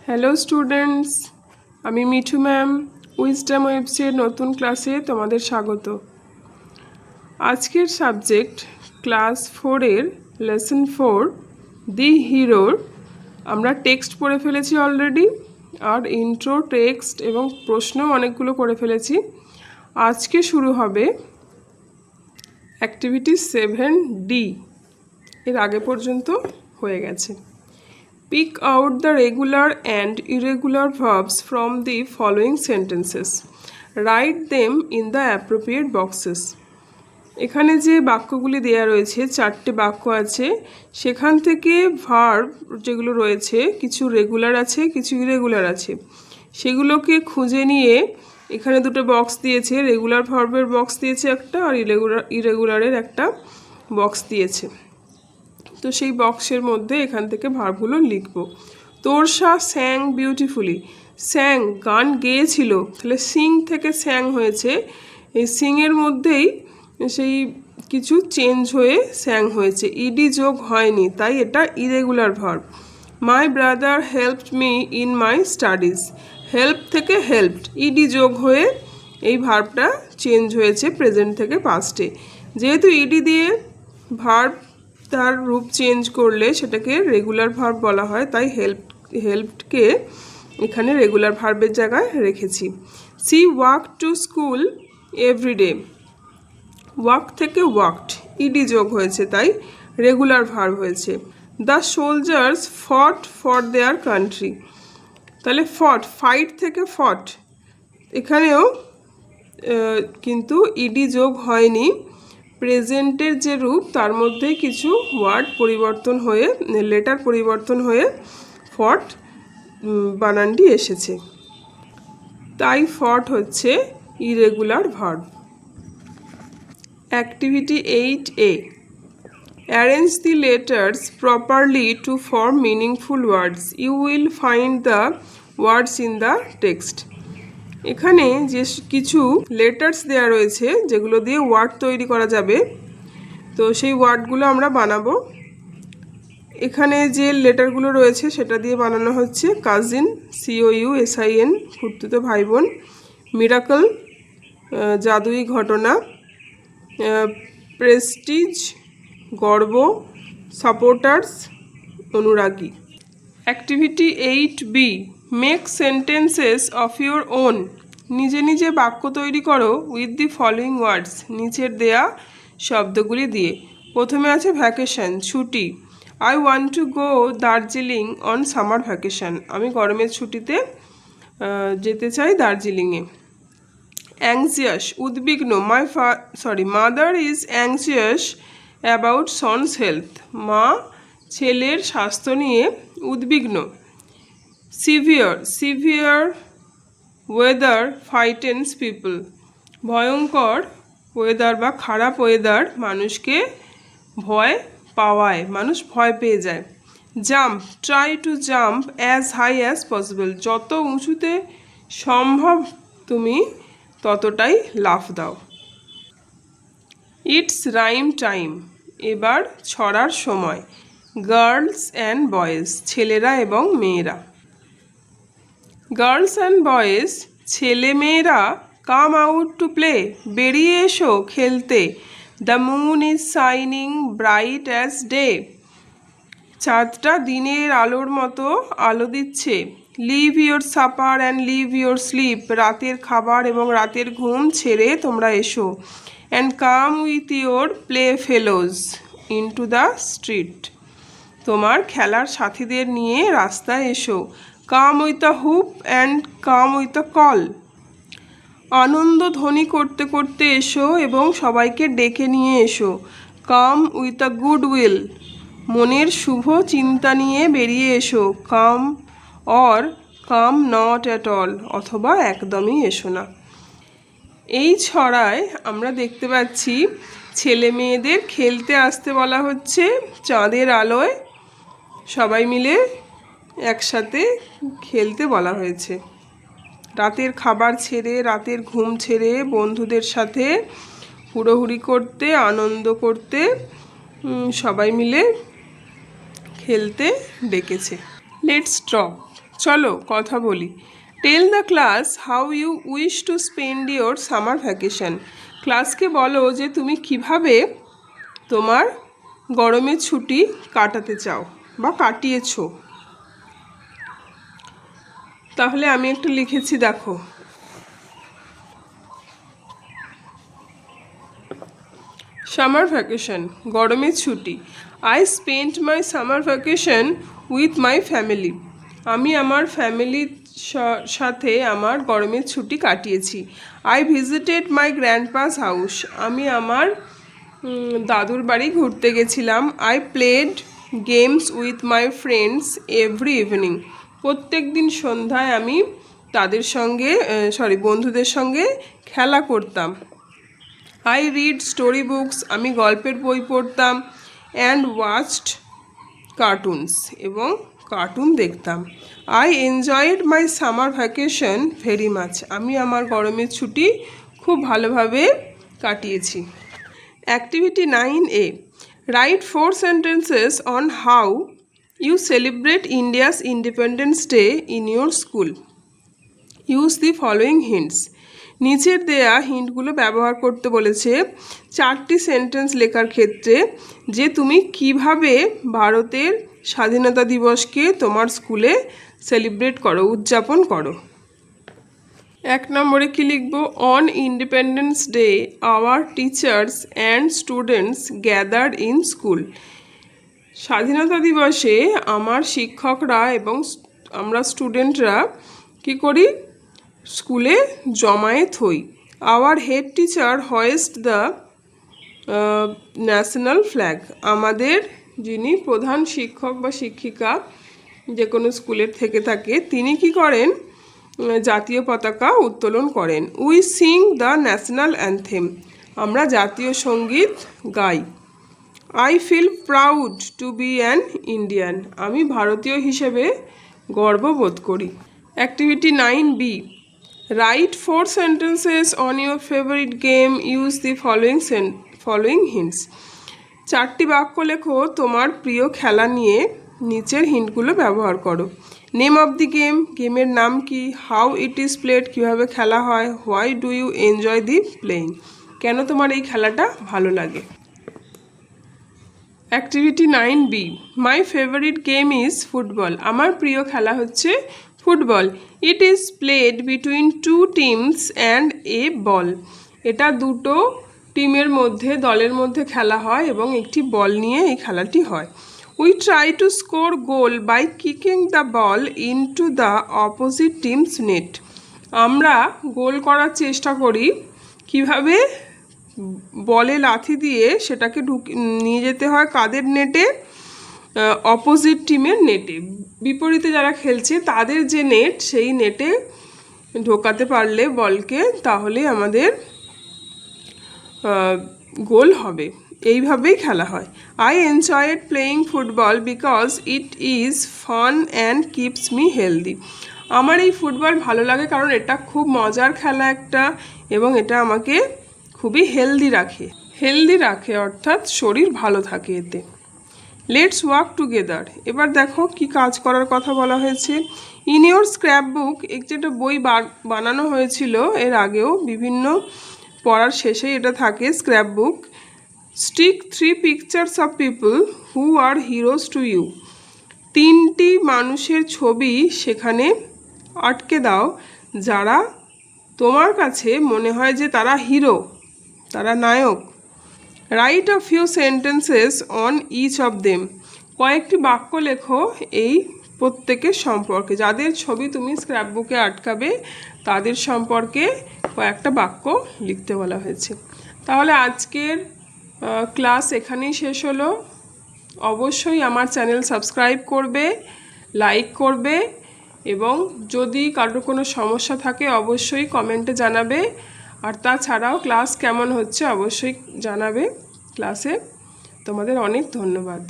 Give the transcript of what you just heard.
Hello students, আমি Mithu ma'am wisdom ওয়েবসের নতুন ক্লাসে তোমাদের স্বাগত। আজকের সাবজেক্ট ক্লাস 4-এর লেসন 4 দি হিরোর। আমরা টেক্সট পড়ে ফেলেছি অলরেডি, আর ইন্ট্রো, টেক্সট এবং প্রশ্ন অনেকগুলো করে ফেলেছি। আজকে শুরু হবে অ্যাক্টিভিটি 7D। এর আগে পর্যন্ত হয়ে গেছে। Pick out the regular and irregular verbs from the following sentences. Write them in the appropriate boxes. এখানে যে বাক্যগুলি দেয়া রয়েছে, 4টে বাক্য আছে, সেখান থেকে ভার্ব যেগুলো রয়েছে কিছু রেগুলার আছে, কিছু ইরেগুলার আছে, সেগুলোকে খুঁজে নিয়ে এখানে দুটো বক্স দিয়েছে। রেগুলার ভার্বের বক্স দিয়েছে একটা, আর ইরেগুলারের একটা বক্স দিয়েছে। তো সেই বক্সের মধ্যে এখান থেকে ভার্বগুলো লিখব। তোরসা স্যাং বিউটিফুলি। স্যাং গান গেয়েছিল, তাহলে সিং থেকে স্যাং হয়েছে। এই সিংয়ের মধ্যেই সেই কিছু চেঞ্জ হয়ে স্যাং হয়েছে, ইডি যোগ হয়নি, তাই এটা irregular verb. My brother helped me in my studies. Help থেকে হেল্পড, ইডি যোগ হয়ে এই ভার্বটা চেঞ্জ হয়েছে প্রেজেন্ট থেকে পাস্টে। যেহেতু ইডি দিয়ে ভার্ব তার রূপ চেঞ্জ করলে সেটাকে রেগুলার ভার্ব বলা হয়, তাই হেল্পডকে এখানে রেগুলার ভার্বের জায়গায় রেখেছি। She walk to school everyday. Walk থেকে ওয়াকড, ইডি যোগ হয়েছে, তাই রেগুলার ভার্ব হয়েছে। The soldiers fought for their country. তাহলে ফট, ফাইট থেকে ফট, এখানেও কিন্তু ইডি যোগ হয়নি। প্রেজেন্টের যে রূপ তার মধ্যে কিছু ওয়ার্ড পরিবর্তন হয়ে, লেটার পরিবর্তন হয়ে ফট বানানটি এসেছে, তাই ফট হচ্ছে irregular verb. Activity 8A। Arrange the letters properly to form meaningful words. You will find the words in the text. এখানে যে কিছু লেটার্স দেওয়া রয়েছে যেগুলো দিয়ে ওয়ার্ড তৈরি করা যাবে, তো সেই ওয়ার্ডগুলো আমরা বানাবো। এখানে যে লেটারগুলো রয়েছে সেটা দিয়ে বানানো হচ্ছে কাজিন, COUSIN, খুঁড়তুতো ভাই বোন। মিরাকল, জাদুই ঘটনা। প্রেস্টিজ, গর্ব। সাপোর্টার্স, অনুরাগী। Activity 8B। Make sentences of your own. নিজে নিজে বাক্য তৈরি করো উইথ দি ফলোয়িং ওয়ার্ডস, নিচের দেয়া শব্দগুলি দিয়ে। প্রথমে আছে ভ্যাকেশন, ছুটি। I want to go Darjeeling on summer vacation. আমি গরমের ছুটিতে যেতে চাই দার্জিলিংয়ে। অ্যাংজিয়াস, উদ্বিগ্ন। Mother is anxious about son's health. মা ছেলের স্বাস্থ্য নিয়ে উদ্বিগ্ন। Severe weather frightens people. ভয়ঙ্কর ওয়েদার বা খারাপ ওয়েদার মানুষকে ভয় পাওয়ায়, মানুষ ভয় পেয়ে যায়। Jump, try to jump as high as possible. যত উঁচুতে সম্ভব তুমি ততটাই লাফ দাও। ইটস রাইম টাইম, এবার ছড়ার সময়। গার্লস অ্যান্ড বয়েজ, ছেলেরা এবং মেয়েরা। গার্লস অ্যান্ড বয়েজ, ছেলে মেয়েরা। কাম আউট টু প্লে, বেরিয়ে এসো খেলতে। The moon is shining bright as day, চাঁদটা দিনের আলোর মতো আলো দিচ্ছে। Leave your supper and leave your sleep, রাতের খাবার এবং রাতের ঘুম ছেড়ে তোমরা এসো। And come with your play fellows into the street, তোমার খেলার সাথীদের নিয়ে রাস্তায় এসো। Come with a hoop and come with a call, আনন্দ ধ্বনি করতে করতে এসো এবং সবাইকে ডেকে নিয়ে এসো। Come with a good will, মনের শুভ চিন্তা নিয়ে বেরিয়ে এসো। Come or come not at all, অথবা একদমই এসো না। এই ছড়ায় আমরা দেখতে পাচ্ছি ছেলে মেয়েদের খেলতে আসতে বলা হচ্ছে চাঁদের আলোয়, সবাই মিলে একসাথে খেলতে বলা হয়েছে। রাতের খাবার ছেড়ে, রাতের ঘুম ছেড়ে বন্ধুদের সাথে হুড়োহুড়ি করতে, আনন্দ করতে সবাই মিলে খেলতে ডেকেছে। Let's draw. চলো কথা বলি। Tell the class how you wish to spend your summer vacation. ক্লাসকে বলো যে তুমি কিভাবে তোমার গরমের ছুটি কাটাতে চাও বা কাটিয়েছো। তাহলে আমি একটা লিখেছি, দেখো। সামার ভ্যাকেশন, গরমের ছুটি। I spent my summer vacation with my family. আমি আমার ফ্যামিলির সাথে আমার গরমের ছুটি কাটিয়েছি। I visited my grandpa's house. আমি আমার দাদুর বাড়ি ঘুরতে গেছিলাম। I played games with my friends every evening. প্রত্যেক দিন সন্ধ্যায় আমি তাদের সঙ্গে বন্ধুদের সঙ্গে খেলা করতাম। I read story books. আমি গল্পের বই পড়তাম। অ্যান্ড ওয়াচড কার্টুনস, এবং কার্টুন দেখতাম। I enjoyed my summer vacation very much. আমি আমার গরমের ছুটি খুব ভালোভাবে কাটিয়েছি। Activity 9A, write 4 sentences on how you celebrate India's independence day in your school. Use the following hints. নিচের দেয়া হিন্টগুলো ব্যবহার করতে বলেছে 4টি সেন্টেন্স লেখার ক্ষেত্রে, যে তুমি কিভাবে ভারতের স্বাধীনতা দিবসকে তোমার স্কুলে সেলিব্রেট করো, উদযাপন করো। 1 নম্বরে কি লিখব? On independence day our teachers and students gathered in school. স্বাধীনতা দিবসে আমার শিক্ষকরা এবং আমরা স্টুডেন্টরা কি করি? স্কুলে জমায়েত হই। Our head teacher hoist the national flag. আমাদের যিনি প্রধান শিক্ষক বা শিক্ষিকা যে কোনো স্কুলের থেকে থাকে, তিনি কি করেন? জাতীয় পতাকা উত্তোলন করেন। We sing the national anthem. আমরা জাতীয় সঙ্গীত গাই। I feel proud to be an Indian. আমি ভারতীয় হিসেবে গর্ববোধ করি। Activity 9B, write 4 sentences on your favourite game. Use the following hints. 4টি বাক্য লেখো তোমার প্রিয় খেলা নিয়ে। নিচের হিন্টগুলো ব্যবহার করো। নেম অফ দি গেম, গেমের নাম কি? হাউ ইট ইজ প্লেড, কীভাবে খেলা হয়? Why do you enjoy the playing, কেন তোমার এই খেলাটা ভালো লাগে? Activity 9B, my favourite game is football. আমার প্রিয় খেলা হচ্ছে football. It is played between 2 teams and a ball. এটা দুটো টিমের মধ্যে, দলের মধ্যে খেলা হয় এবং একটি বল নিয়ে এই খেলাটি হয়। We try to score goal by kicking the ball into the opposite team's net. আমরা গোল করার চেষ্টা করি কিভাবে? বলে লাথি দিয়ে সেটাকে নিয়ে যেতে হয় কাদের নেটে? অপোজিট টিমের নেটে। বিপরীতে যারা খেলছে তাদের যে নেট, সেই নেটে ঢোকাতে পারলে বলকে, তাহলে আমাদের গোল হবে। এইভাবেই খেলা হয়। I enjoyed playing football because it is fun and keeps me healthy. আমার এই ফুটবল ভালো লাগে কারণ এটা খুব মজার খেলা একটা, এবং এটা আমাকে খুবই হেলদি রাখে, অর্থাৎ শরীর ভালো থাকে এতে। Let's work together. এবার দেখো কি কাজ করার কথা বলা হয়েছে। ইন ইউর স্ক্র্যাপ বুক, একটা বই বানানো হয়েছিল এর আগেও, বিভিন্ন পড়ার শেষেই এটা থাকে scrap book. Stick 3 pictures of people who are heroes to you. 3টি মানুষের ছবি সেখানে আটকে দাও যারা তোমার কাছে মনে হয় যে তারা হিরো, তারা নায়ক। Write a few sentences on each of them. কয়েকটি বাক্য লেখো এই প্রত্যেকের সম্পর্কে। যাদের ছবি তুমি স্ক্র্যাপ বুকে আটকাবে তাদের সম্পর্কে কয়েকটা বাক্য লিখতে বলা হয়েছে। তাহলে আজকের ক্লাস এখানেই শেষ হলো। অবশ্যই আমার চ্যানেল সাবস্ক্রাইব করবে, লাইক করবে, এবং যদি কারোর কোনো সমস্যা থাকে অবশ্যই কমেন্টে জানাবে। আর তাছাড়াও ক্লাস কেমন হচ্ছে অবশ্যই জানাবে ক্লাসে। তোমাদের অনেক ধন্যবাদ।